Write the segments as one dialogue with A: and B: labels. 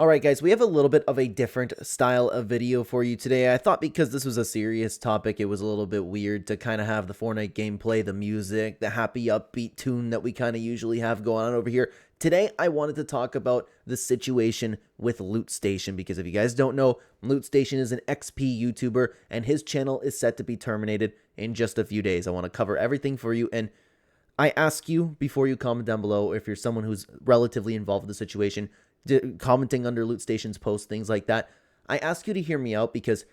A: Alright guys, we have a little bit of a different style of video for you today. I thought because this was a serious topic, it was a little bit weird to kind of have the Fortnite gameplay, the music, the happy upbeat tune that we kind of usually have going on over here. Today, I wanted to talk about the situation with LOOTSTATION, because if you guys don't know, LOOTSTATION is an XP YouTuber, and his channel is set to be terminated in just a few days. I want to cover everything for you, and I ask you, before you comment down below, if you're someone who's relatively involved in the situation, commenting under LOOTSTATION's posts, things like that, I ask you to hear me out, because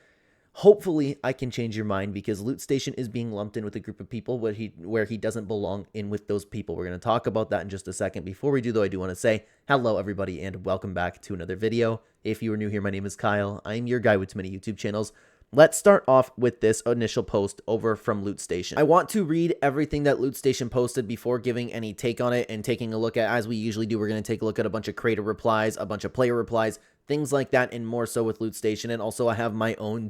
A: hopefully I can change your mind, because LOOTSTATION is being lumped in with a group of people where he doesn't belong in with those people. We're going to talk about that in just a second. Before we do, though, I do want to say hello, everybody, and welcome back to another video. If you are new here, my name is Kyle. I'm your guy with too many YouTube channels. Let's start off with this initial post over from LOOTSTATION. I want to read everything that LOOTSTATION posted before giving any take on it and taking a look at, as we usually do, we're going to take a look at a bunch of creator replies, a bunch of player replies, things like that, and more so with LOOTSTATION. And also I have my own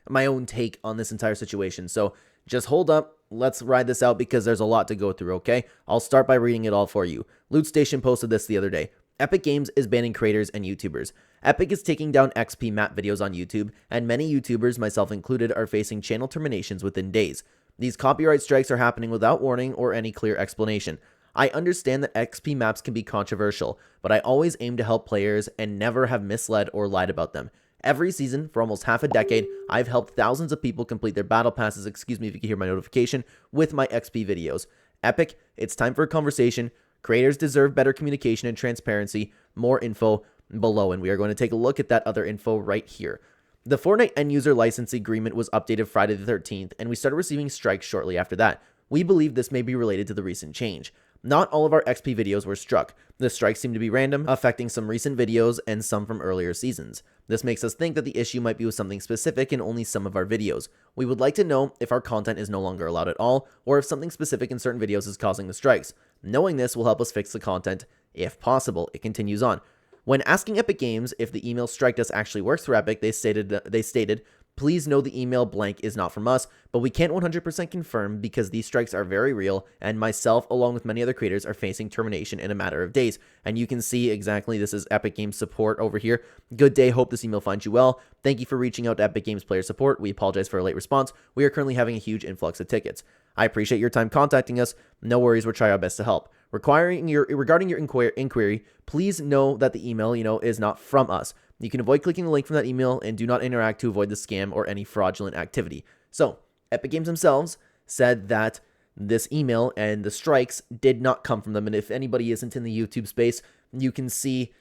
A: my own take on this entire situation. So just hold up. Let's ride this out, because there's a lot to go through, okay? I'll start by reading it all for you. LOOTSTATION posted this the other day. Epic Games is banning creators and YouTubers. Epic is taking down XP map videos on YouTube, and many YouTubers, myself included, are facing channel terminations within days. These copyright strikes are happening without warning or any clear explanation. I understand that XP maps can be controversial, but I always aim to help players and never have misled or lied about them. Every season, for almost half a decade, I've helped thousands of people complete their battle passes, excuse me if you can hear my notification, with my XP videos. Epic, it's time for a conversation. Creators deserve better communication and transparency. More info below, and we are going to take a look at that other info right here. The Fortnite end user license agreement was updated Friday the 13th, and we started receiving strikes shortly after that. We believe this may be related to the recent change. Not all of our XP videos were struck. The strikes seem to be random, affecting some recent videos and some from earlier seasons. This makes us think that the issue might be with something specific in only some of our videos. We would like to know if our content is no longer allowed at all, or if something specific in certain videos is causing the strikes. Knowing this will help us fix the content, if possible. It continues on. When asking Epic Games if the email strike test actually works for Epic, they stated, please know the email blank is not from us, but we can't 100% confirm because these strikes are very real, and myself, along with many other creators, are facing termination in a matter of days. And you can see exactly, this is Epic Games support over here. Good day, hope this email finds you well. Thank you for reaching out to Epic Games player support. We apologize for a late response. We are currently having a huge influx of tickets. I appreciate your time contacting us. No worries, we'll try our best to help. Regarding your inquiry, please know that the email, is not from us. You can avoid clicking the link from that email and do not interact to avoid the scam or any fraudulent activity. So, Epic Games themselves said that this email and the strikes did not come from them. And if anybody isn't in the YouTube space, you can see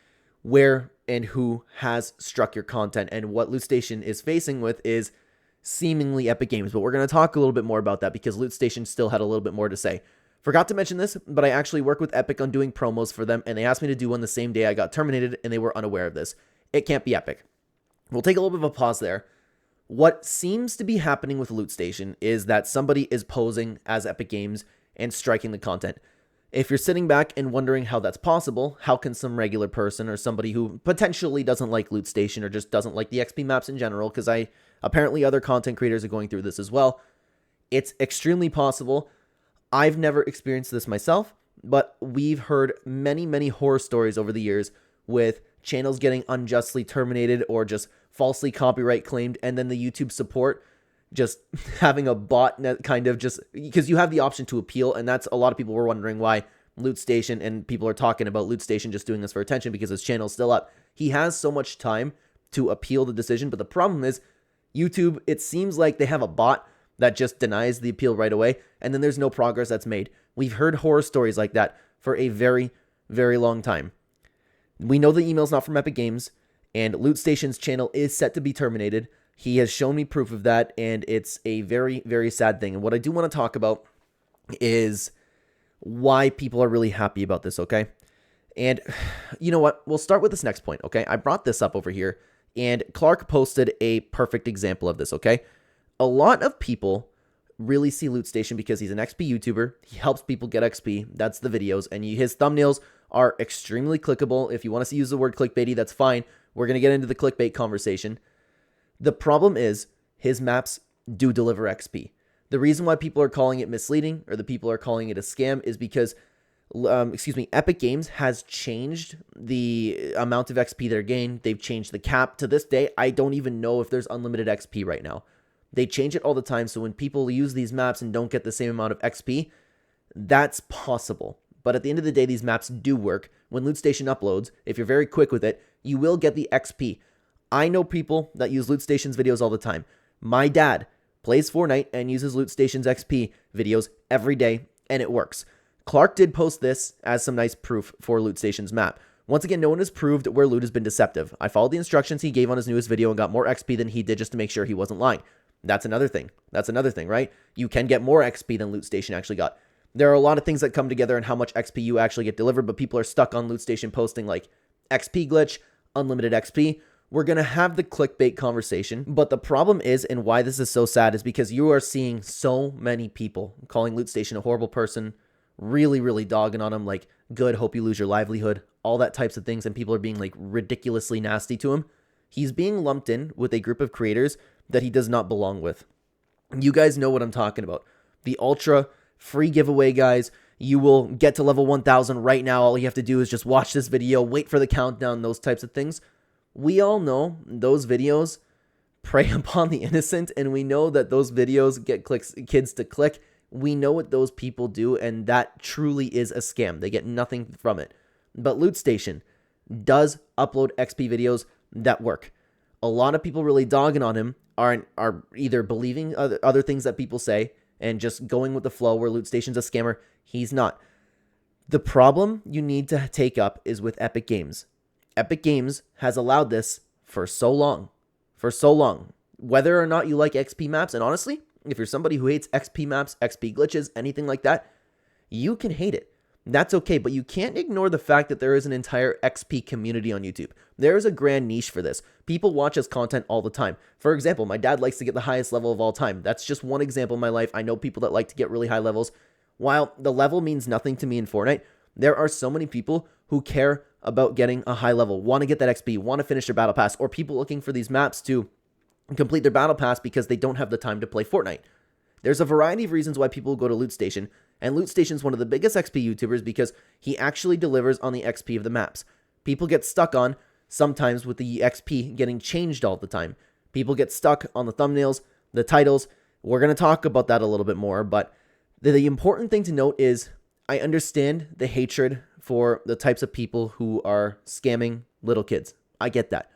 A: where and who has struck your content. And what LOOTSTATION is facing with is seemingly Epic Games. But we're going to talk a little bit more about that, because LOOTSTATION still had a little bit more to say. Forgot to mention this, but I actually work with Epic on doing promos for them, and they asked me to do one the same day I got terminated, and they were unaware of this. It can't be Epic. We'll take a little bit of a pause there. What seems to be happening with LOOTSTATION is that somebody is posing as Epic Games and striking the content. If you're sitting back and wondering how that's possible, how can some regular person or somebody who potentially doesn't like LOOTSTATION or just doesn't like the XP maps in general, because apparently other content creators are going through this as well, it's extremely possible. I've never experienced this myself, but we've heard many, many horror stories over the years with channels getting unjustly terminated or just falsely copyright claimed, and then the YouTube support just having a bot kind of just, because you have the option to appeal, and that's a lot of people were wondering why LOOTSTATION, and people are talking about LOOTSTATION just doing this for attention because his channel's still up. He has so much time to appeal the decision, but the problem is YouTube, it seems like they have a bot that just denies the appeal right away, and then there's no progress that's made. We've heard horror stories like that for a very, very long time. We know the email's not from Epic Games, and LOOTSTATION's channel is set to be terminated. He has shown me proof of that, and it's a very, very sad thing. And what I do want to talk about is why people are really happy about this, okay? And you know what? We'll start with this next point, okay? I brought this up over here, and Clark posted a perfect example of this, okay? A lot of people really see LOOTSTATION because he's an XP YouTuber. He helps people get XP. That's the videos. And his thumbnails are extremely clickable. If you want to use the word clickbaity, that's fine. We're going to get into the clickbait conversation. The problem is his maps do deliver XP. The reason why people are calling it misleading, or the people are calling it a scam, is because Epic Games has changed the amount of XP they're gained. They've changed the cap. To this day, I don't even know if there's unlimited XP right now. They change it all the time, so when people use these maps and don't get the same amount of XP, that's possible. But at the end of the day, these maps do work. When Loot Station uploads, if you're very quick with it, you will get the XP. I know people that use Loot Station's videos all the time. My dad plays Fortnite and uses Loot Station's XP videos every day, and it works. Clark did post this as some nice proof for Loot Station's map. Once again, no one has proved where loot has been deceptive. I followed the instructions he gave on his newest video and got more XP than he did just to make sure he wasn't lying. That's another thing. That's another thing, right? You can get more XP than Loot Station actually got. There are a lot of things that come together and how much XP you actually get delivered, but people are stuck on Loot Station posting like XP glitch, unlimited XP. We're going to have the clickbait conversation, but the problem is, and why this is so sad, is because you are seeing so many people calling Loot Station a horrible person, really dogging on him, like, good, hope you lose your livelihood, all that types of things, and people are being like ridiculously nasty to him. He's being lumped in with a group of creators that he does not belong with. You guys know what I'm talking about. The ultra free giveaway guys. You will get to level 1000 right now. All you have to do is just watch this video, wait for the countdown, those types of things. We all know those videos prey upon the innocent, and we know that those videos get kids to click. We know what those people do, and that truly is a scam. They get nothing from it. But Loot Station does upload XP videos that work. A lot of people really dogging on him are either believing other things that people say and just going with the flow where Loot Station's a scammer. He's not. The problem you need to take up is with Epic Games. Epic Games has allowed this for so long. For so long. Whether or not you like XP maps, and honestly, if you're somebody who hates XP maps, XP glitches, anything like that, you can hate it. That's okay, but you can't ignore the fact that there is an entire XP community on YouTube. There is a grand niche for this. People watch his content all the time. For example, my dad likes to get the highest level of all time. That's just one example in my life. I know people that like to get really high levels. While the level means nothing to me in Fortnite, there are so many people who care about getting a high level, want to get that XP, want to finish their battle pass, or people looking for these maps to complete their battle pass because they don't have the time to play Fortnite. There's a variety of reasons why people go to Loot Station, and Loot Station is one of the biggest XP YouTubers because he actually delivers on the XP of the maps. People get stuck on sometimes with the XP getting changed all the time. People get stuck on the thumbnails, the titles. We're going to talk about that a little bit more, but the important thing to note is I understand the hatred for the types of people who are scamming little kids. I get that.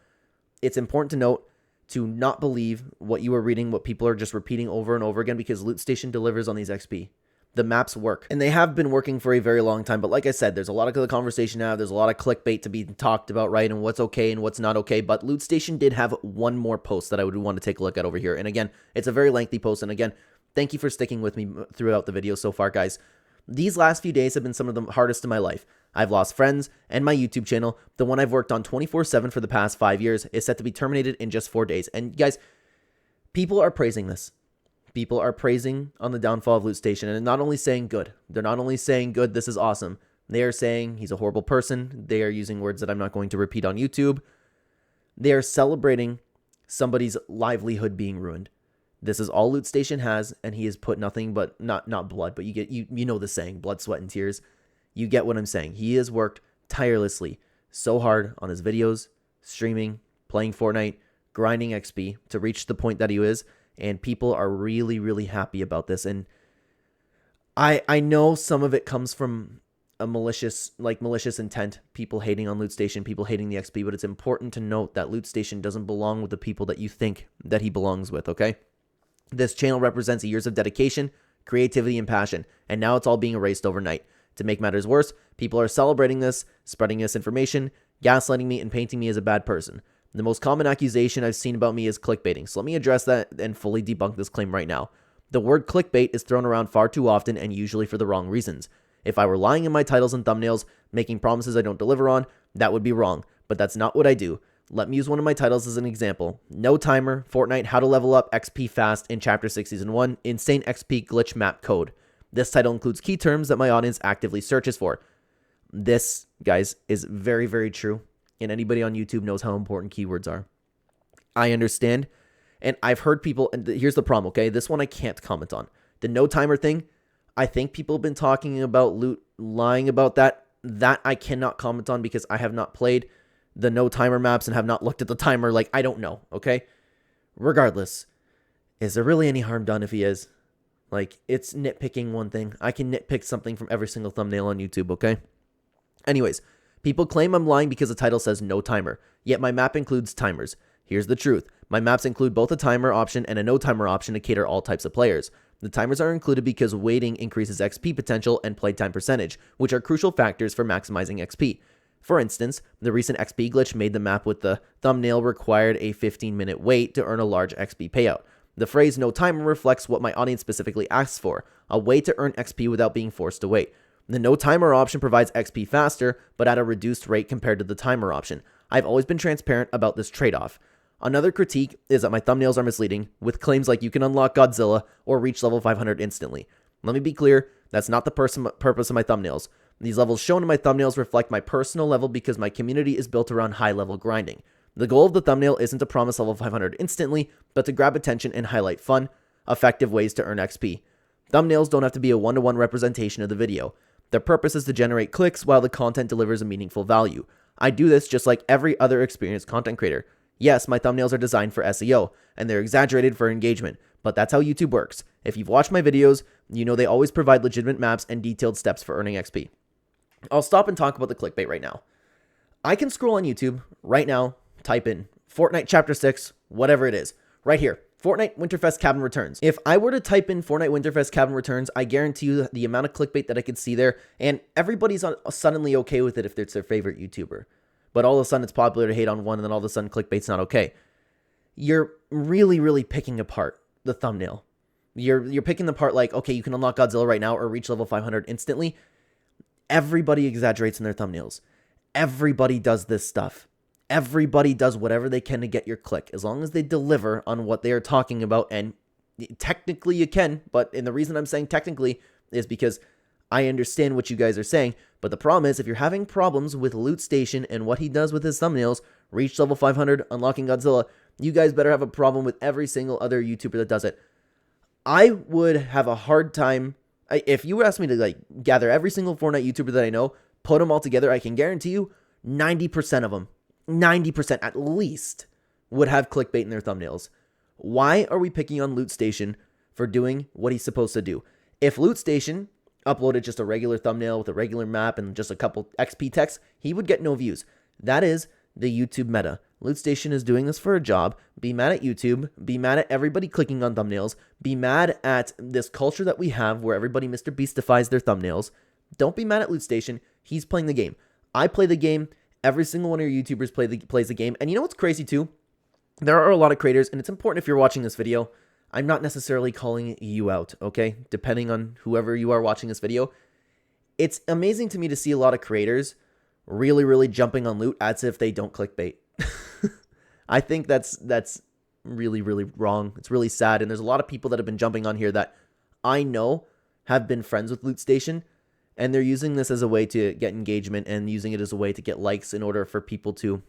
A: It's important to note to not believe what you are reading, what people are just repeating over and over again, because Loot Station delivers on these XP. The maps work, and they have been working for a very long time. But like I said, there's a lot of the conversation now. There's a lot of clickbait to be talked about, right? And what's okay and what's not okay. But Loot Station did have one more post that I would want to take a look at over here. And again, it's a very lengthy post. And again, thank you for sticking with me throughout the video so far, guys. These last few days have been some of the hardest in my life. I've lost friends, and my YouTube channel, the one I've worked on 24/7 for the past 5 years, is set to be terminated in just 4 days. And guys, people are praising this. People are praising on the downfall of Loot Station, and not only saying good. They're not only saying good, this is awesome. They are saying he's a horrible person. They are using words that I'm not going to repeat on YouTube. They are celebrating somebody's livelihood being ruined. This is all Loot Station has, and he has put nothing but, not blood, but you know the saying, blood, sweat, and tears. You get what I'm saying. He has worked tirelessly so hard on his videos, streaming, playing Fortnite, grinding XP to reach the point that he is, and people are really happy about this. And I know some of it comes from a malicious intent, people hating on Loot Station, people hating the XP, but it's important to note that Loot Station doesn't belong with the people that you think that he belongs with, okay? This channel represents years of dedication, creativity, and passion, and now it's all being erased overnight. To make matters worse, people are celebrating this, spreading misinformation, gaslighting me, and painting me as a bad person. The most common accusation I've seen about me is clickbaiting, so let me address that and fully debunk this claim right now. The word clickbait is thrown around far too often and usually for the wrong reasons. If I were lying in my titles and thumbnails, making promises I don't deliver on, that would be wrong, but that's not what I do. Let me use one of my titles as an example. No timer, Fortnite, how to level up XP fast in Chapter 6 Season 1, insane XP glitch map code. This title includes key terms that my audience actively searches for. This, guys, is very true, and anybody on YouTube knows how important keywords are. I understand, and I've heard people, and here's the problem, okay? This one I can't comment on. The no timer thing, I think people have been talking about loot lying about that. That I cannot comment on because I have not played the no timer maps and have not looked at the timer. Like, I don't know, okay? Regardless, is there really any harm done if he is? Like, it's nitpicking one thing. I can nitpick something from every single thumbnail on YouTube, okay? Anyways, people claim I'm lying because the title says no timer, yet my map includes timers. Here's the truth. My maps include both a timer option and a no timer option to cater all types of players. The timers are included because waiting increases XP potential and playtime percentage, which are crucial factors for maximizing XP. For instance, the recent XP glitch made the map with the thumbnail required a 15-minute wait to earn a large XP payout. The phrase no timer reflects what my audience specifically asks for, a way to earn XP without being forced to wait. The no timer option provides XP faster, but at a reduced rate compared to the timer option. I've always been transparent about this trade-off. Another critique is that my thumbnails are misleading, with claims like you can unlock Godzilla or reach level 500 instantly. Let me be clear, that's not the purpose of my thumbnails. These levels shown in my thumbnails reflect my personal level because my community is built around high-level grinding. The goal of the thumbnail isn't to promise level 500 instantly, but to grab attention and highlight fun, effective ways to earn XP. Thumbnails don't have to be a one-to-one representation of the video. Their purpose is to generate clicks while the content delivers a meaningful value. I do this just like every other experienced content creator. Yes, my thumbnails are designed for SEO, and they're exaggerated for engagement, but that's how YouTube works. If you've watched my videos, you know they always provide legitimate maps and detailed steps for earning XP. I'll stop and talk about the clickbait right now. I can scroll on YouTube right now, type in Fortnite Chapter 6, whatever it is, right here. Fortnite Winterfest Cabin Returns. If I were to type in Fortnite Winterfest Cabin Returns, I guarantee you the amount of clickbait that I could see there, and everybody's suddenly okay with it if it's their favorite YouTuber. But all of a sudden it's popular to hate on one, and then all of a sudden clickbait's not okay. You're really, really picking apart the thumbnail. You're picking apart like, okay, you can unlock Godzilla right now or reach level 500 instantly. Everybody exaggerates in their thumbnails. Everybody does this stuff. Everybody does whatever they can to get your click, as long as they deliver on what they are talking about. And technically you can, but the reason I'm saying technically is because I understand what you guys are saying. But the problem is, if you're having problems with LOOTSTATION and what he does with his thumbnails, reach level 500, unlocking Godzilla, you guys better have a problem with every single other YouTuber that does it. I would have a hard time, if you asked me to like gather every single Fortnite YouTuber that I know, put them all together, I can guarantee you 90% of them, 90% at least, would have clickbait in their thumbnails. Why are we picking on LOOTSTATION for doing what he's supposed to do? If LOOTSTATION uploaded just a regular thumbnail with a regular map and just a couple XP text, he would get no views. That is the YouTube meta. LOOTSTATION is doing this for a job. Be mad at YouTube. Be mad at everybody clicking on thumbnails. Be mad at this culture that we have where everybody Mr. Beastifies their thumbnails. Don't be mad at LOOTSTATION. He's playing the game. I play the game. Every single one of your YouTubers plays the game. And you know what's crazy too? There are a lot of creators, and it's important if you're watching this video. I'm not necessarily calling you out, okay? Depending on whoever you are watching this video. It's amazing to me to see a lot of creators really, really jumping on loot as if they don't clickbait. I think that's really, really wrong. It's really sad, and there's a lot of people that have been jumping on here that I know have been friends with LOOTSTATION, and they're using this as a way to get engagement and using it as a way to get likes in order for people to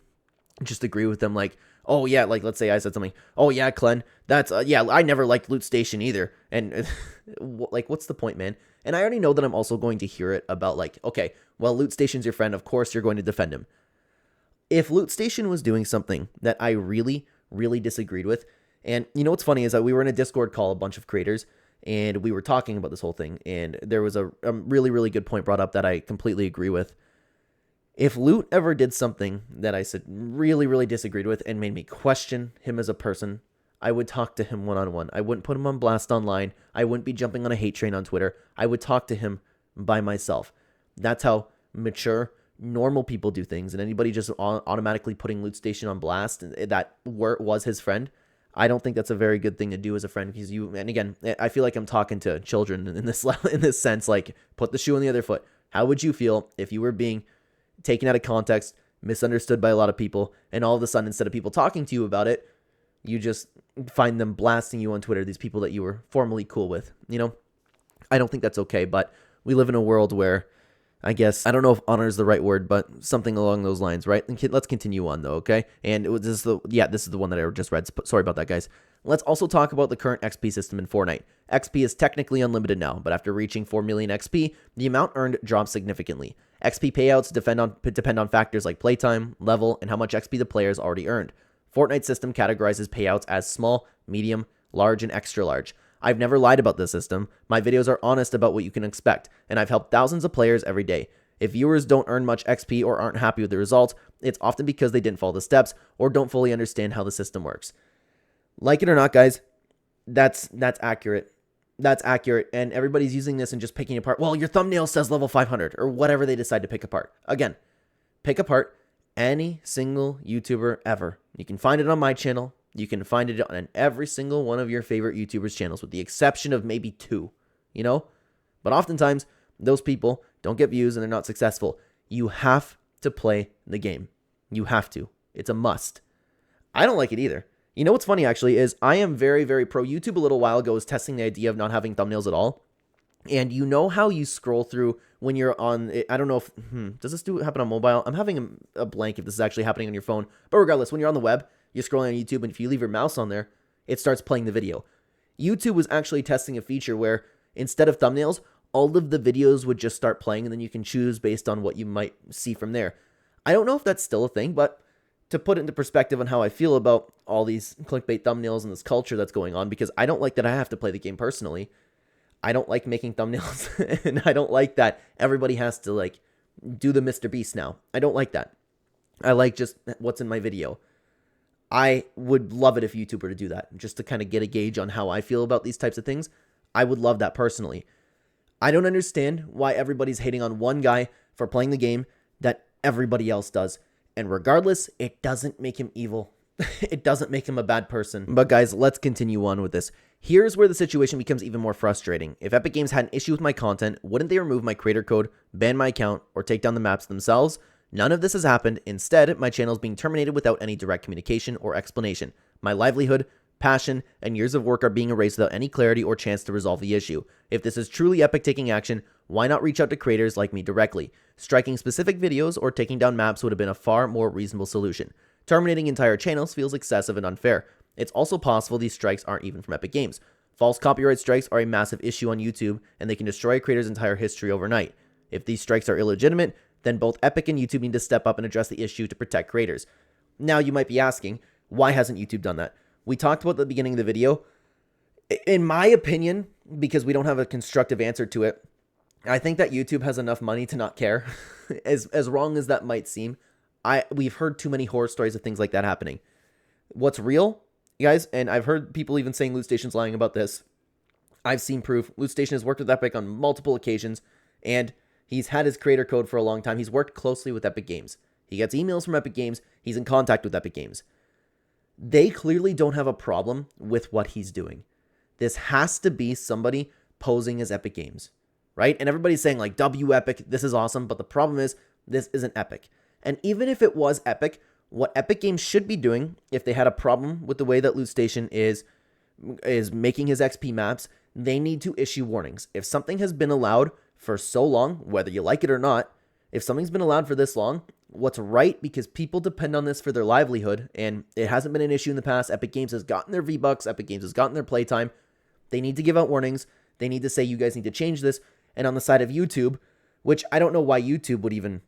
A: just agree with them. Like, oh yeah, like let's say I said something, oh yeah, Clen, that's yeah, I never liked LOOTSTATION either, and like, what's the point, man? And I already know that I'm also going to hear it about like, okay, well, LOOTSTATION's your friend, of course you're going to defend him. If LOOTSTATION was doing something that I really, really disagreed with, and you know what's funny is that we were in a Discord call, a bunch of creators, and we were talking about this whole thing, and there was a really, really good point brought up that I completely agree with. If Loot ever did something that I said really, really disagreed with and made me question him as a person, I would talk to him one-on-one. I wouldn't put him on blast online. I wouldn't be jumping on a hate train on Twitter. I would talk to him by myself. That's how mature, normal people do things. And anybody just automatically putting LOOTSTATION on blast, that was his friend, I don't think that's a very good thing to do as a friend, because and again, I feel like I'm talking to children in this sense, like, put the shoe on the other foot. How would you feel if you were being taken out of context, misunderstood by a lot of people, and all of a sudden, instead of people talking to you about it, you just find them blasting you on Twitter, these people that you were formerly cool with, you know? I don't think that's okay, but we live in a world where I guess, I don't know if honor is the right word, but something along those lines, right? Let's continue on though, okay? And this is the one that I just read. Sorry about that, guys. Let's also talk about the current XP system in Fortnite. XP is technically unlimited now, but after reaching 4 million XP, the amount earned drops significantly. XP payouts depend on factors like playtime, level, and how much XP the players already earned. Fortnite's system categorizes payouts as small, medium, large, and extra large. I've never lied about this system. My videos are honest about what you can expect, and I've helped thousands of players every day. If viewers don't earn much XP or aren't happy with the results, it's often because they didn't follow the steps or don't fully understand how the system works. Like it or not, guys, that's accurate. That's accurate, and everybody's using this and just picking apart. Well, your thumbnail says level 500, or whatever they decide to pick apart. Again, pick apart any single YouTuber ever. You can find it on my channel. You can find it on every single one of your favorite YouTubers' channels, with the exception of maybe 2, you know? But oftentimes, those people don't get views and they're not successful. You have to play the game. You have to. It's a must. I don't like it either. You know what's funny, actually, is I am very, very pro. YouTube a little while ago was testing the idea of not having thumbnails at all. And you know how you scroll through when you're on, I don't know if, does this happen on mobile? I'm having a blank if this is actually happening on your phone. But regardless, when you're on the web, you're scrolling on YouTube, and if you leave your mouse on there, it starts playing the video. YouTube was actually testing a feature where instead of thumbnails, all of the videos would just start playing, and then you can choose based on what you might see from there. I don't know if that's still a thing, but to put it into perspective on how I feel about all these clickbait thumbnails and this culture that's going on, because I don't like that I have to play the game personally. I don't like making thumbnails, and I don't like that everybody has to, like, do the Mr. Beast now. I don't like that. I like just what's in my video. I would love it if YouTube were to do that, just to kind of get a gauge on how I feel about these types of things. I would love that personally. I don't understand why everybody's hating on one guy for playing the game that everybody else does. And regardless, it doesn't make him evil. It doesn't make him a bad person. But guys, let's continue on with this. Here's where the situation becomes even more frustrating. If Epic Games had an issue with my content, wouldn't they remove my creator code, ban my account, or take down the maps themselves? None of this has happened. Instead, my channel is being terminated without any direct communication or explanation. My livelihood, passion, and years of work are being erased without any clarity or chance to resolve the issue. If this is truly Epic taking action, why not reach out to creators like me directly? Striking specific videos or taking down maps would have been a far more reasonable solution. Terminating entire channels feels excessive and unfair. It's also possible these strikes aren't even from Epic Games. False copyright strikes are a massive issue on YouTube, and they can destroy a creator's entire history overnight. If these strikes are illegitimate, then both Epic and YouTube need to step up and address the issue to protect creators. Now you might be asking, why hasn't YouTube done that? We talked about at the beginning of the video. In my opinion, because we don't have a constructive answer to it, I think that YouTube has enough money to not care. As wrong as that might seem, we've heard too many horror stories of things like that happening. What's real, guys, and I've heard people even saying LootStation's lying about this. I've seen proof. LootStation has worked with Epic on multiple occasions, and he's had his creator code for a long time. He's worked closely with Epic Games. He gets emails from Epic Games. He's in contact with Epic Games. They clearly don't have a problem with what he's doing. This has to be somebody posing as Epic Games, right? And everybody's saying, like, W Epic, this is awesome, but the problem is this isn't Epic. And even if it was Epic, what Epic Games should be doing, if they had a problem with the way that LootStation is making his XP maps, they need to issue warnings. If something has been allowed for so long, whether you like it or not, if something's been allowed for this long, what's right, because people depend on this for their livelihood, and it hasn't been an issue in the past. Epic Games has gotten their V-Bucks. Epic Games has gotten their playtime. They need to give out warnings. They need to say, you guys need to change this. And on the side of YouTube, which I don't know why YouTube would even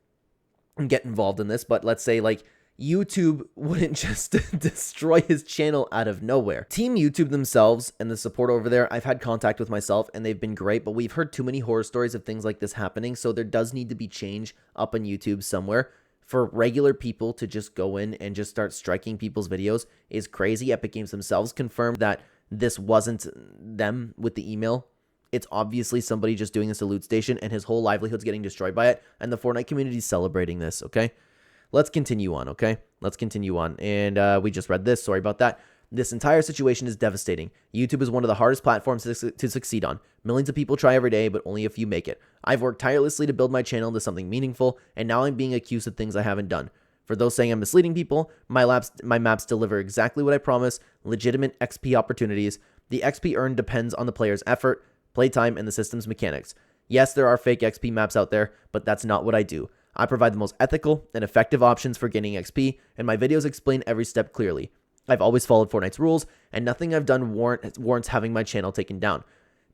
A: get involved in this, but let's say, like, YouTube wouldn't just destroy his channel out of nowhere. Team YouTube themselves and the support over there, I've had contact with myself and they've been great, but we've heard too many horror stories of things like this happening, so there does need to be change up on YouTube somewhere. For regular people to just go in and just start striking people's videos is crazy. Epic Games themselves confirmed that this wasn't them with the email. It's obviously somebody just doing this to LootStation, and his whole livelihood's getting destroyed by it, and the Fortnite community's celebrating this, okay? Let's continue on, okay? Let's continue on. And we just read this. Sorry about that. This entire situation is devastating. YouTube is one of the hardest platforms to succeed on. Millions of people try every day, but only a few make it. I've worked tirelessly to build my channel into something meaningful, and now I'm being accused of things I haven't done. For those saying I'm misleading people, my maps deliver exactly what I promise, legitimate XP opportunities. The XP earned depends on the player's effort, playtime, and the system's mechanics. Yes, there are fake XP maps out there, but that's not what I do. I provide the most ethical and effective options for gaining XP, and my videos explain every step clearly. I've always followed Fortnite's rules, and nothing I've done warrants having my channel taken down.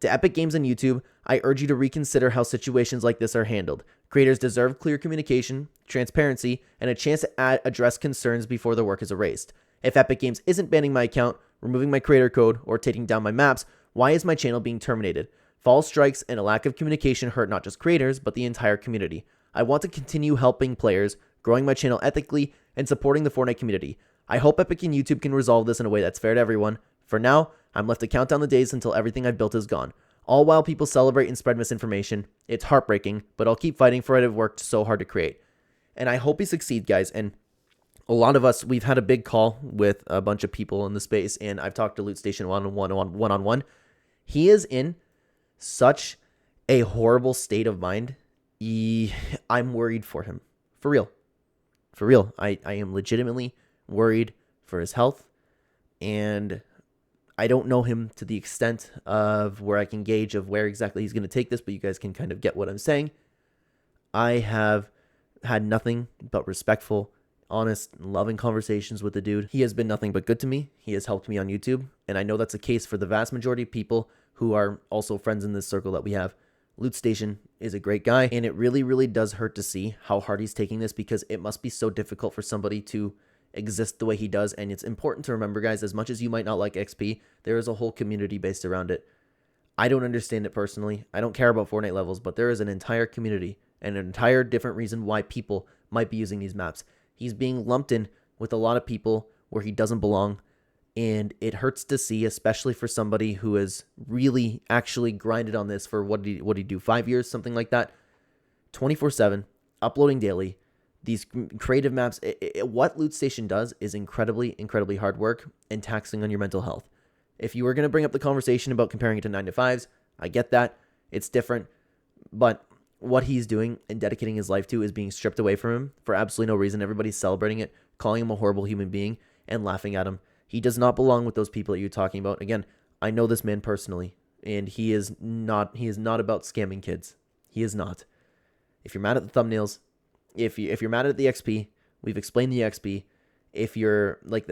A: To Epic Games and YouTube, I urge you to reconsider how situations like this are handled. Creators deserve clear communication, transparency, and a chance to address concerns before the work is erased. If Epic Games isn't banning my account, removing my creator code, or taking down my maps, why is my channel being terminated? False strikes and a lack of communication hurt not just creators, but the entire community. I want to continue helping players, growing my channel ethically, and supporting the Fortnite community. I hope Epic and YouTube can resolve this in a way that's fair to everyone. For now, I'm left to count down the days until everything I've built is gone. All while people celebrate and spread misinformation. It's heartbreaking, but I'll keep fighting for it. I've worked so hard to create. And I hope he succeeds, guys. And a lot of us, we've had a big call with a bunch of people in the space, and I've talked to LOOTSTATION one-on-one. He is in such a horrible state of mind. I'm worried for him. For real. For real. I am legitimately worried for his health, and I don't know him to the extent of where I can gauge of where exactly he's going to take this, but you guys can kind of get what I'm saying. I have had nothing but respectful, honest, loving conversations with the dude. He has been nothing but good to me. He has helped me on YouTube, and I know that's the case for the vast majority of people who are also friends in this circle that we have. LOOTSTATION is a great guy, and it really, really does hurt to see how hard he's taking this, because it must be so difficult for somebody to exist the way he does. And it's important to remember, guys, as much as you might not like XP, there is a whole community based around it. I don't understand it personally. I don't care about Fortnite levels, but there is an entire community and an entire different reason why people might be using these maps. He's being lumped in with a lot of people where he doesn't belong, and it hurts to see, especially for somebody who has really actually grinded on this for what did he do, 5 years, something like that, 24/7, uploading daily. These creative maps, what LOOTSTATION does is incredibly, incredibly hard work and taxing on your mental health. If you were going to bring up the conversation about comparing it to 9-to-5s, I get that. It's different. But what he's doing and dedicating his life to is being stripped away from him for absolutely no reason. Everybody's celebrating it, calling him a horrible human being, and laughing at him. He does not belong with those people that you're talking about. Again, I know this man personally, and he is not about scamming kids. He is not. If you're mad at the thumbnails, if you're mad at the XP, we've explained the XP. If you're like,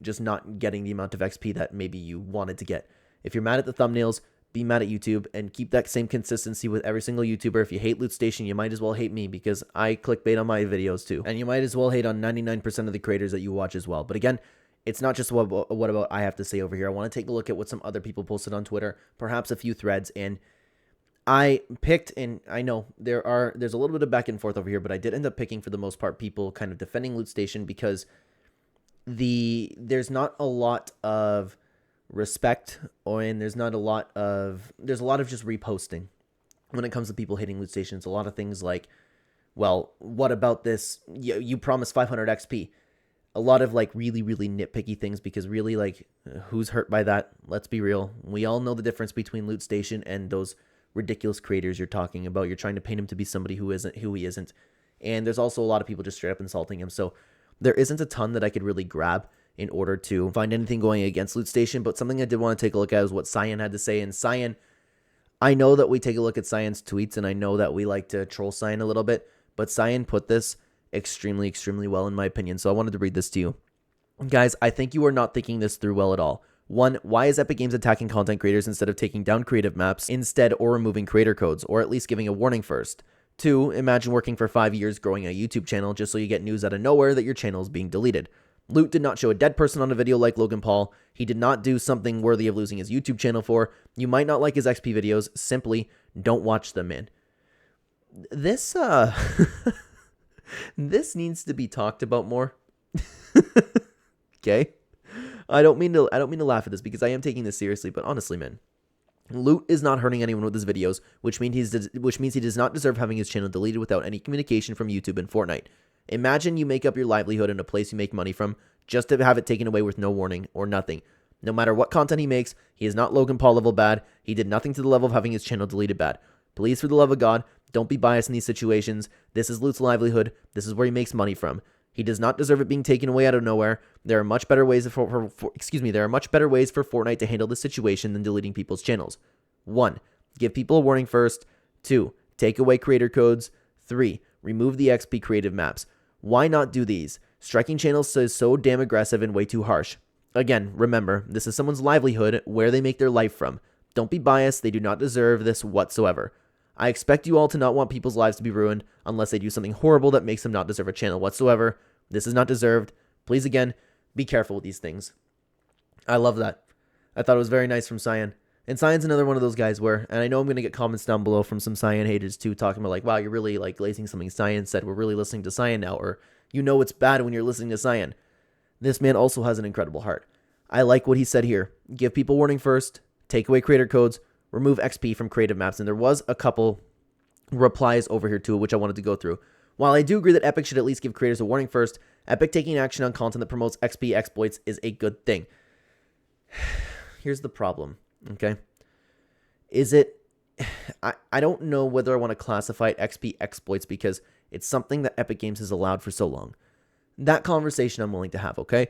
A: just not getting the amount of XP that maybe you wanted to get. If you're mad at the thumbnails, be mad at YouTube and keep that same consistency with every single YouTuber. If you hate LOOTSTATION, you might as well hate me, because I clickbait on my videos too. And you might as well hate on 99% of the creators that you watch as well. But again, it's not just what about I have to say over here. I want to take a look at what some other people posted on Twitter, perhaps a few threads, and I picked, and I know there's a little bit of back and forth over here, but I did end up picking for the most part people kind of defending LOOTSTATION, because there's not a lot of respect, and there's a lot of just reposting when it comes to people hating LOOTSTATION. It's a lot of things like, well, what about this? You promised 500 XP. A lot of like really, really nitpicky things, because really, like, who's hurt by that? Let's be real. We all know the difference between LOOTSTATION and those ridiculous creators you're talking about. You're trying to paint him to be somebody who he isn't. And there's also a lot of people just straight up insulting him. So there isn't a ton that I could really grab in order to find anything going against LOOTSTATION. But something I did want to take a look at is what Cyan had to say. And Cyan, I know that we take a look at Cyan's tweets, and I know that we like to troll Cyan a little bit, but Cyan put this extremely, extremely well, in my opinion. So I wanted to read this to you. Guys, I think you are not thinking this through well at all. 1, why is Epic Games attacking content creators instead of taking down creative maps instead, or removing creator codes, or at least giving a warning first? 2, imagine working for 5 years growing a YouTube channel just so you get news out of nowhere that your channel is being deleted. Loot did not show a dead person on a video like Logan Paul. He did not do something worthy of losing his YouTube channel for. You might not like his XP videos. Simply don't watch them, man. This, this needs to be talked about more. Okay? I don't mean to laugh at this, because I am taking this seriously, but honestly, man, Loot is not hurting anyone with his videos, which means he does not deserve having his channel deleted without any communication from YouTube and Fortnite. Imagine you make up your livelihood in a place you make money from just to have it taken away with no warning or nothing. No matter what content he makes, he is not Logan Paul level bad. He did nothing to the level of having his channel deleted bad. Please, for the love of God, don't be biased in these situations. This is Loot's livelihood. This is where he makes money from. He does not deserve it being taken away out of nowhere. There are much better ways for Fortnite to handle this situation than deleting people's channels. 1, give people a warning first. 2. Take away creator codes. 3. Remove the XP creative maps. Why not do these? Striking channels is so damn aggressive and way too harsh. Again, remember, this is someone's livelihood, where they make their life from. Don't be biased, they do not deserve this whatsoever. I expect you all to not want people's lives to be ruined unless they do something horrible that makes them not deserve a channel whatsoever. This is not deserved. Please, again, be careful with these things. I love that. I thought it was very nice from Cyan. And Cyan's another one of those guys where, and I know I'm going to get comments down below from some Cyan haters too, talking about like, wow, you're really like glazing something Cyan said. We're really listening to Cyan now, or you know it's bad when you're listening to Cyan. This man also has an incredible heart. I like what he said here. Give people warning first, take away creator codes, remove XP from creative maps. And there was a couple replies over here too, which I wanted to go through. While I do agree that Epic should at least give creators a warning first, Epic taking action on content that promotes XP exploits is a good thing. Here's the problem, okay? Is it... I don't know whether I want to classify it XP exploits because it's something that Epic Games has allowed for so long. That conversation I'm willing to have, okay?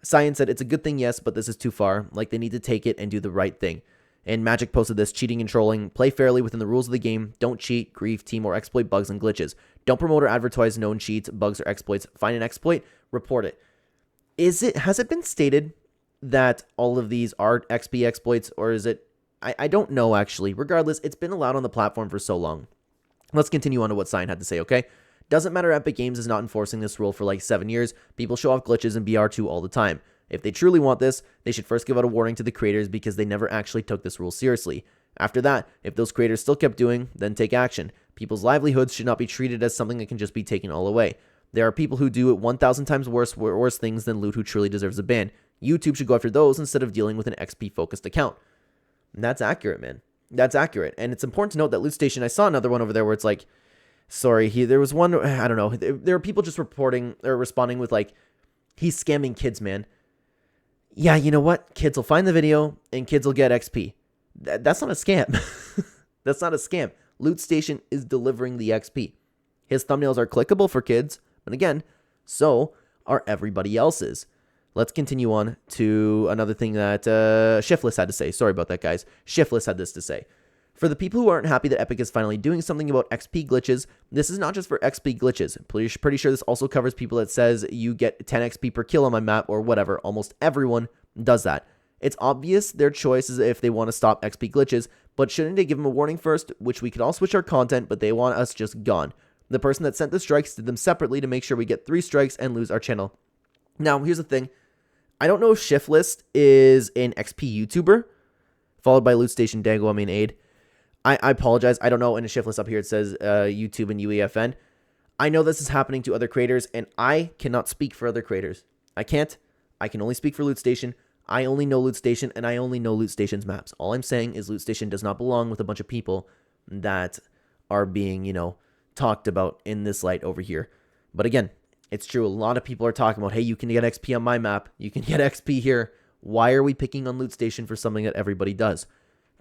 A: Science said, it's a good thing, yes, but this is too far. Like, they need to take it and do the right thing. And Magic posted this, cheating and trolling. Play fairly within the rules of the game. Don't cheat, grief, team, or exploit bugs and glitches. Don't promote or advertise known cheats, bugs, or exploits. Find an exploit, report it. Has it been stated that all of these are XP exploits, or is it... I don't know, actually. Regardless, it's been allowed on the platform for so long. Let's continue on to what Cyan had to say, okay? Doesn't matter, Epic Games is not enforcing this rule for like 7 years. People show off glitches in BR2 all the time. If they truly want this, they should first give out a warning to the creators because they never actually took this rule seriously. After that, if those creators still kept doing, then take action. People's livelihoods should not be treated as something that can just be taken all away. There are people who do it 1,000 times worse things than Loot who truly deserves a ban. YouTube should go after those instead of dealing with an XP-focused account. And that's accurate, man. That's accurate. And it's important to note that Loot Station, I saw another one over there where it's like, sorry, there was one, I don't know, there are people just reporting or responding with like, he's scamming kids, man. Yeah, you know what? Kids will find the video and kids will get XP. That's not a scam. That's not a scam. Loot Station is delivering the XP. His thumbnails are clickable for kids, but again, so are everybody else's. Let's continue on to another thing that Shiftless had to say. Sorry about that, guys. Shiftless had this to say. For the people who aren't happy that Epic is finally doing something about XP glitches, this is not just for XP glitches. Pretty sure this also covers people that says you get 10 XP per kill on my map or whatever. Almost everyone does that. It's obvious their choice is if they want to stop XP glitches, but shouldn't they give them a warning first, which we could all switch our content, but they want us just gone. The person that sent the strikes did them separately to make sure we get 3 strikes and lose our channel. Now, here's the thing. I don't know if Shiftless is an XP YouTuber, followed by Loot Station Dango, Aid. I apologize. I don't know. In a Shiftless up here, it says YouTube and UEFN. I know this is happening to other creators, and I cannot speak for other creators. I can't. I can only speak for Loot Station. I only know Loot Station, and I only know Loot Station's maps. All I'm saying is Loot Station does not belong with a bunch of people that are being, you know, talked about in this light over here. But again, it's true. A lot of people are talking about, hey, you can get XP on my map. You can get XP here. Why are we picking on Loot Station for something that everybody does?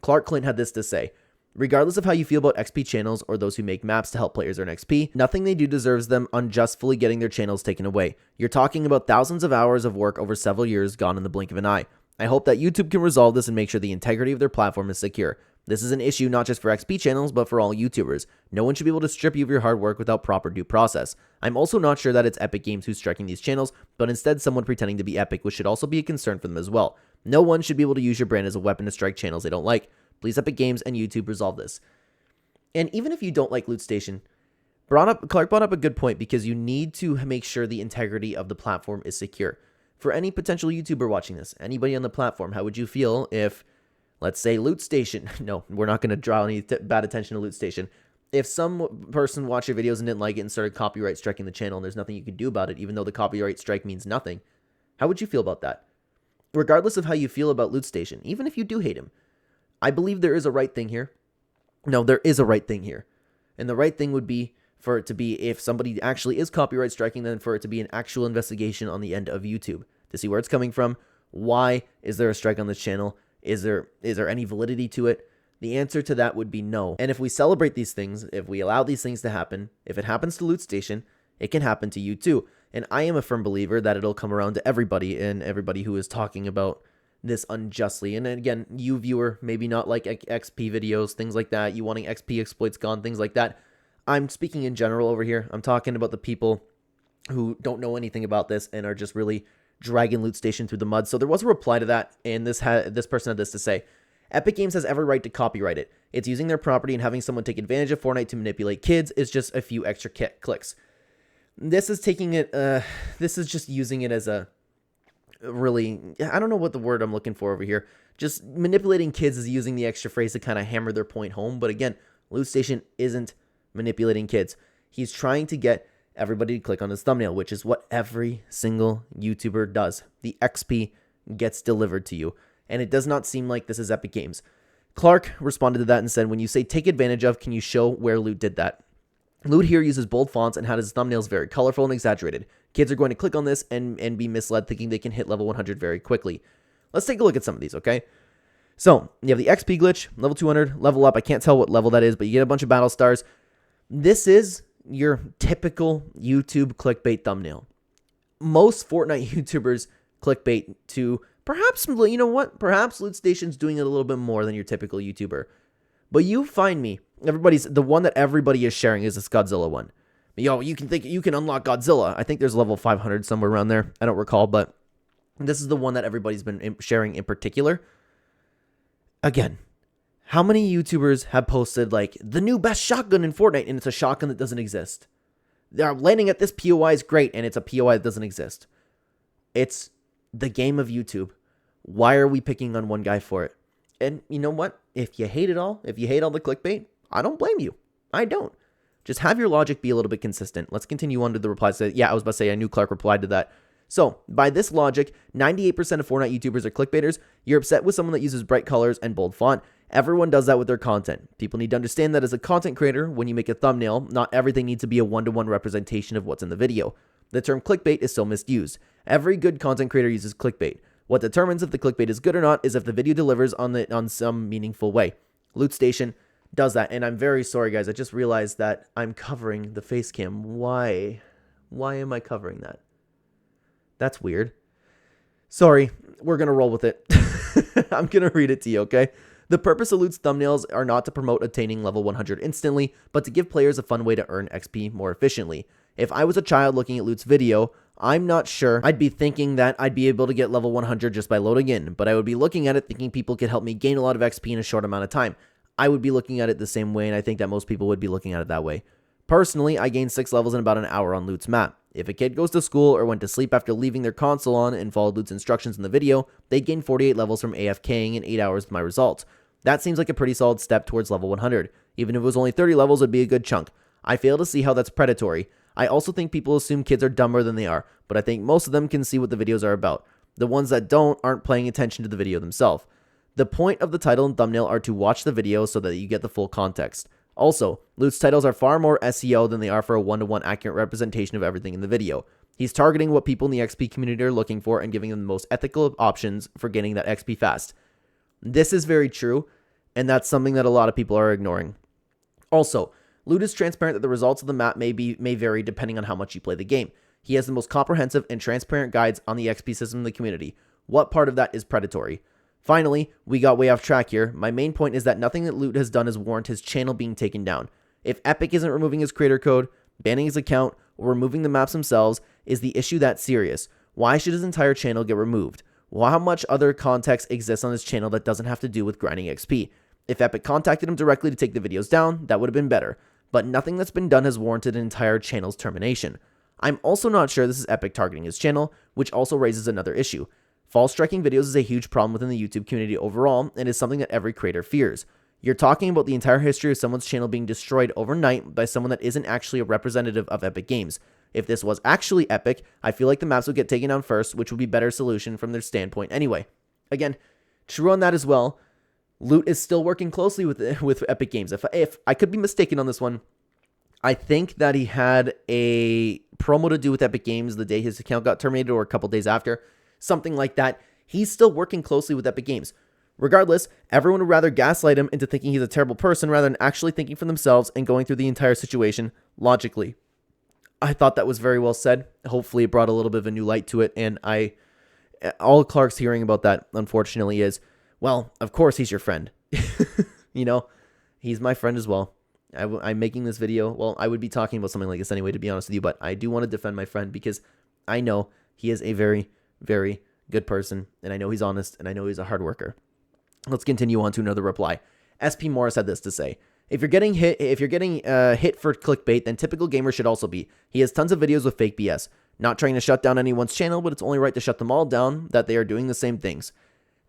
A: Clark Clint had this to say. Regardless of how you feel about XP channels or those who make maps to help players earn XP, nothing they do deserves them unjustly getting their channels taken away. You're talking about thousands of hours of work over several years gone in the blink of an eye. I hope that YouTube can resolve this and make sure the integrity of their platform is secure. This is an issue not just for XP channels, but for all YouTubers. No one should be able to strip you of your hard work without proper due process. I'm also not sure that it's Epic Games who's striking these channels, but instead someone pretending to be Epic, which should also be a concern for them as well. No one should be able to use your brand as a weapon to strike channels they don't like. Please, Epic Games and YouTube, resolve this. And even if you don't like Loot Station, Clark brought up a good point because you need to make sure the integrity of the platform is secure. For any potential YouTuber watching this, anybody on the platform, how would you feel if, let's say, Loot Station, no, we're not going to draw any bad attention to Loot Station. If some person watched your videos and didn't like it and started copyright striking the channel and there's nothing you can do about it, even though the copyright strike means nothing, how would you feel about that? Regardless of how you feel about Loot Station, even if you do hate him, I believe there is a right thing here. No, there is a right thing here. And the right thing would be for it to be, if somebody actually is copyright striking, then for it to be an actual investigation on the end of YouTube to see where it's coming from. Why is there a strike on this channel? Is there any validity to it? The answer to that would be no. And if we celebrate these things, if we allow these things to happen, if it happens to Loot Station, it can happen to you too. And I am a firm believer that it'll come around to everybody, and everybody who is talking about this unjustly. And again, you viewer, maybe not like XP videos, things like that, you wanting XP exploits gone, things like that. I'm speaking in general over here. I'm talking about the people who don't know anything about this and are just really dragging Loot Station through the mud. So there was a reply to that, and this person had this to say: Epic Games has every right to copyright it. It's using their property, and having someone take advantage of Fortnite to manipulate kids is just a few extra clicks. This is taking it, this is just using it as a really, I don't know what the word I'm looking for over here. Just manipulating kids is using the extra phrase to kind of hammer their point home. But again, Loot Station isn't manipulating kids. He's trying to get everybody to click on his thumbnail, which is what every single YouTuber does. The XP gets delivered to you. And it does not seem like this is Epic Games. Clark responded to that and said, when you say take advantage of, can you show where Loot did that? Loot here uses bold fonts and had his thumbnails very colorful and exaggerated. Kids are going to click on this and be misled, thinking they can hit level 100 very quickly. Let's take a look at some of these, okay? So, you have the XP glitch, level 200, level up. I can't tell what level that is, but you get a bunch of battle stars. This is your typical YouTube clickbait thumbnail. Most Fortnite YouTubers clickbait to perhaps, you know what? Perhaps Loot Station's doing it a little bit more than your typical YouTuber. But you find me, the one that everybody is sharing is this Godzilla one. Yo, you can unlock Godzilla. I think there's level 500 somewhere around there. I don't recall, but this is the one that everybody's been sharing in particular. Again, how many YouTubers have posted like the new best shotgun in Fortnite, and it's a shotgun that doesn't exist? They're landing at this POI is great, and it's a POI that doesn't exist. It's the game of YouTube. Why are we picking on one guy for it? And you know what? If you hate it all, if you hate all the clickbait, I don't blame you. I don't. Just have your logic be a little bit consistent. Let's continue on to the replies. Yeah, I was about to say, I knew Clark replied to that. So, by this logic, 98% of Fortnite YouTubers are clickbaiters. You're upset with someone that uses bright colors and bold font. Everyone does that with their content. People need to understand that as a content creator, when you make a thumbnail, not everything needs to be a one-to-one representation of what's in the video. The term clickbait is still misused. Every good content creator uses clickbait. What determines if the clickbait is good or not is if the video delivers on some meaningful way. Loot Station does that, and I'm very sorry, guys. I just realized that I'm covering the face cam. Why? Why am I covering that? That's weird. Sorry, we're going to roll with it. I'm going to read it to you, okay? The purpose of Loot's thumbnails are not to promote attaining level 100 instantly, but to give players a fun way to earn XP more efficiently. If I was a child looking at Loot's video, I'm not sure I'd be thinking that I'd be able to get level 100 just by loading in, but I would be looking at it thinking people could help me gain a lot of XP in a short amount of time. I would be looking at it the same way, and I think that most people would be looking at it that way. Personally, I gained 6 levels in about an hour on Loot's map. If a kid goes to school or went to sleep after leaving their console on and followed Loot's instructions in the video, they'd gain 48 levels from AFKing in 8 hours with my results. That seems like a pretty solid step towards level 100. Even if it was only 30 levels, it'd be a good chunk. I fail to see how that's predatory. I also think people assume kids are dumber than they are, but I think most of them can see what the videos are about. The ones that don't aren't paying attention to the video themselves. The point of the title and thumbnail are to watch the video so that you get the full context. Also, Loot's titles are far more SEO than they are for a one-to-one accurate representation of everything in the video. He's targeting what people in the XP community are looking for and giving them the most ethical options for getting that XP fast. This is very true, and that's something that a lot of people are ignoring. Also, Loot is transparent that the results of the map may vary depending on how much you play the game. He has the most comprehensive and transparent guides on the XP system in the community. What part of that is predatory? Finally, we got way off track here. My main point is that nothing that Loot has done has warranted his channel being taken down. If Epic isn't removing his creator code, banning his account, or removing the maps themselves, is the issue that serious? Why should his entire channel get removed? Well, how much other context exists on his channel that doesn't have to do with grinding XP? If Epic contacted him directly to take the videos down, that would have been better. But nothing that's been done has warranted an entire channel's termination. I'm also not sure this is Epic targeting his channel, which also raises another issue. False striking videos is a huge problem within the YouTube community overall and is something that every creator fears. You're talking about the entire history of someone's channel being destroyed overnight by someone that isn't actually a representative of Epic Games. If this was actually Epic, I feel like the maps would get taken down first, which would be a better solution from their standpoint anyway. Again, true on that as well. Loot is still working closely with Epic Games. If I could be mistaken on this one, I think that he had a promo to do with Epic Games the day his account got terminated or a couple days after. Something like that. He's still working closely with Epic Games. Regardless, everyone would rather gaslight him into thinking he's a terrible person rather than actually thinking for themselves and going through the entire situation logically. I thought that was very well said. Hopefully it brought a little bit of a new light to it, and All Clark's hearing about that, unfortunately, is, well, of course he's your friend. You know, he's my friend as well. I'm making this video. Well, I would be talking about something like this anyway, to be honest with you, but I do want to defend my friend because I know he is a very, very good person, and I know he's honest, and I know he's a hard worker. Let's continue on to another reply. SP Morris had this to say: If you're getting hit for clickbait, then typical gamer should also be. He has tons of videos with fake BS. Not trying to shut down anyone's channel, but it's only right to shut them all down that they are doing the same things.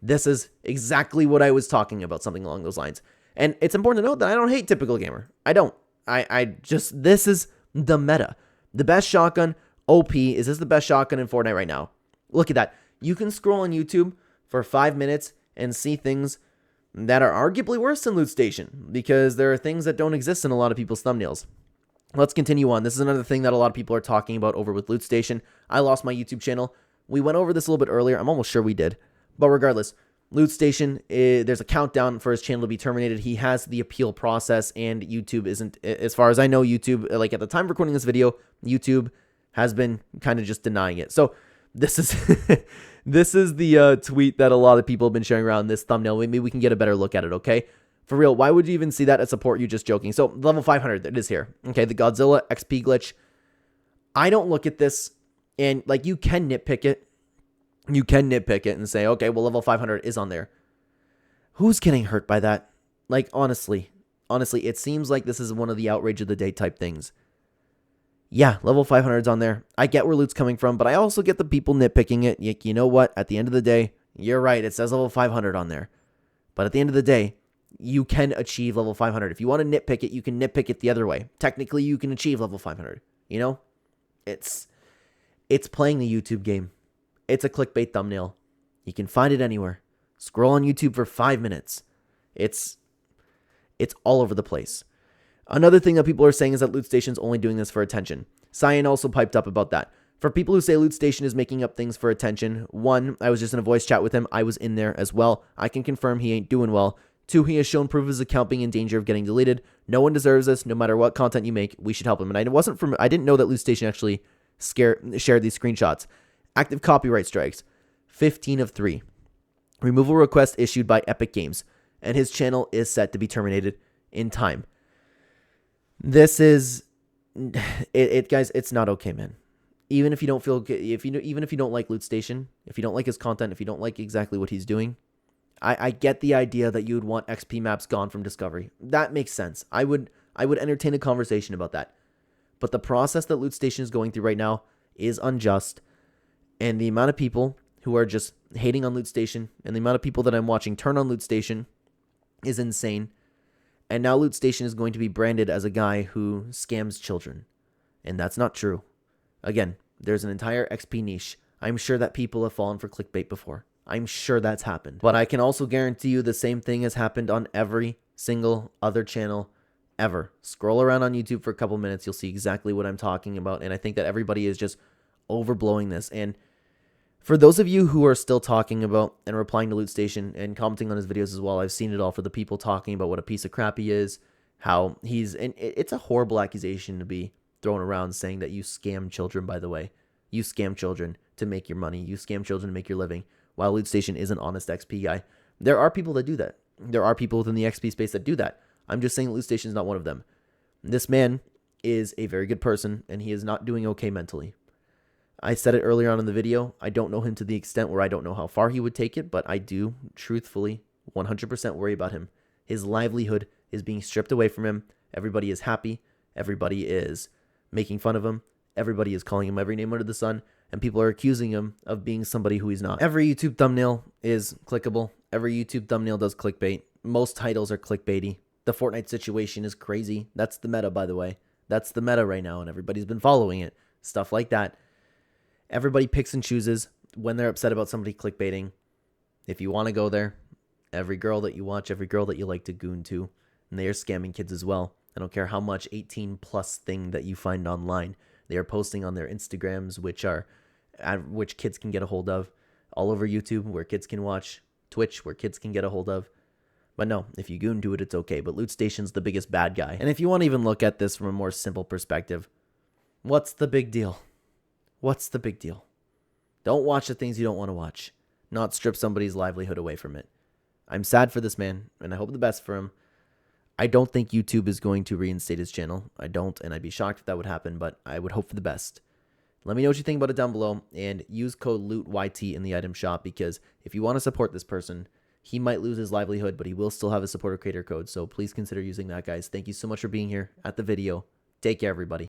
A: This is exactly what I was talking about, something along those lines. And it's important to note that I don't hate typical gamer. I don't. I just, this is the meta. The best shotgun, OP. Is this the best shotgun in Fortnite right now? Look at that. You can scroll on YouTube for 5 minutes and see things that are arguably worse than Loot Station, because there are things that don't exist in a lot of people's thumbnails. Let's continue on. This is another thing that a lot of people are talking about over with Loot Station. I lost my YouTube channel. We went over this a little bit earlier. I'm almost sure we did. But regardless, Loot Station, there's a countdown for his channel to be terminated. He has the appeal process, and YouTube isn't, as far as I know, YouTube, like at the time of recording this video, YouTube has been kind of just denying it. So this is this is the tweet that a lot of people have been sharing around this thumbnail. Maybe we can get a better look at it, okay? For real, why would you even see that at support? You just joking. So level 500, it is here. Okay, the Godzilla XP glitch. I don't look at this and like, you can nitpick it. You can nitpick it and say, okay, well, level 500 is on there. Who's getting hurt by that? Like, honestly, it seems like this is one of the outrage of the day type things. Yeah, level 500 is on there. I get where loot's coming from, but I also get the people nitpicking it. You know what? At the end of the day, you're right. It says level 500 on there. But at the end of the day, you can achieve level 500. If you want to nitpick it, you can nitpick it the other way. Technically, you can achieve level 500. You know? It's playing the YouTube game. It's a clickbait thumbnail. You can find it anywhere. Scroll on YouTube for 5 minutes. It's all over the place. Another thing that people are saying is that Loot Station's only doing this for attention. Cyan also piped up about that. For people who say Loot Station is making up things for attention, 1, I was just in a voice chat with him. I was in there as well. I can confirm he ain't doing well. 2, he has shown proof of his account being in danger of getting deleted. No one deserves this. No matter what content you make, we should help him. And I didn't know that Loot Station actually shared these screenshots. Active copyright strikes, 15 of 3. Removal request issued by Epic Games, and his channel is set to be terminated in time. This is guys. It's not okay, man. Even if you don't feel, even if you don't like Loot Station, if you don't like his content, if you don't like exactly what he's doing, I get the idea that you would want XP maps gone from Discovery. That makes sense. I would entertain a conversation about that. But the process that Loot Station is going through right now is unjust. And the amount of people who are just hating on Loot Station and the amount of people that I'm watching turn on Loot Station is insane. And now Loot Station is going to be branded as a guy who scams children. And that's not true. Again, there's an entire XP niche. I'm sure that people have fallen for clickbait before. I'm sure that's happened. But I can also guarantee you the same thing has happened on every single other channel ever. Scroll around on YouTube for a couple minutes. You'll see exactly what I'm talking about. And I think that everybody is just overblowing this. And for those of you who are still talking about and replying to Loot Station and commenting on his videos as well, I've seen it all, for the people talking about what a piece of crap he is, how he's, and it's a horrible accusation to be thrown around, saying that you scam children, by the way. You scam children to make your money. You scam children to make your living, while Loot Station is an honest XP guy. There are people that do that. There are people within the XP space that do that. I'm just saying Loot Station is not one of them. This man is a very good person, and he is not doing okay mentally. I said it earlier on in the video. I don't know him to the extent where I don't know how far he would take it, but I do, truthfully, 100% worry about him. His livelihood is being stripped away from him. Everybody is happy. Everybody is making fun of him. Everybody is calling him every name under the sun, and people are accusing him of being somebody who he's not. Every YouTube thumbnail is clickable. Every YouTube thumbnail does clickbait. Most titles are clickbaity. The Fortnite situation is crazy. That's the meta, by the way. That's the meta right now, and everybody's been following it. Stuff like that. Everybody picks and chooses when they're upset about somebody clickbaiting. If you want to go there, every girl that you watch, every girl that you like to goon to, and they are scamming kids as well. I don't care how much 18 plus thing that you find online. They are posting on their Instagrams, which kids can get a hold of, all over YouTube, where kids can watch, Twitch, where kids can get a hold of. But no, if you goon to it, it's okay. But Loot Station's the biggest bad guy. And if you want to even look at this from a more simple perspective, what's the big deal? What's the big deal? Don't watch the things you don't want to watch. Not strip somebody's livelihood away from it. I'm sad for this man, and I hope the best for him. I don't think YouTube is going to reinstate his channel. I don't, and I'd be shocked if that would happen, but I would hope for the best. Let me know what you think about it down below, and use code LOOTYT in the item shop, because if you want to support this person, he might lose his livelihood, but he will still have a supporter creator code, so please consider using that, guys. Thank you so much for being here at the video. Take care, everybody.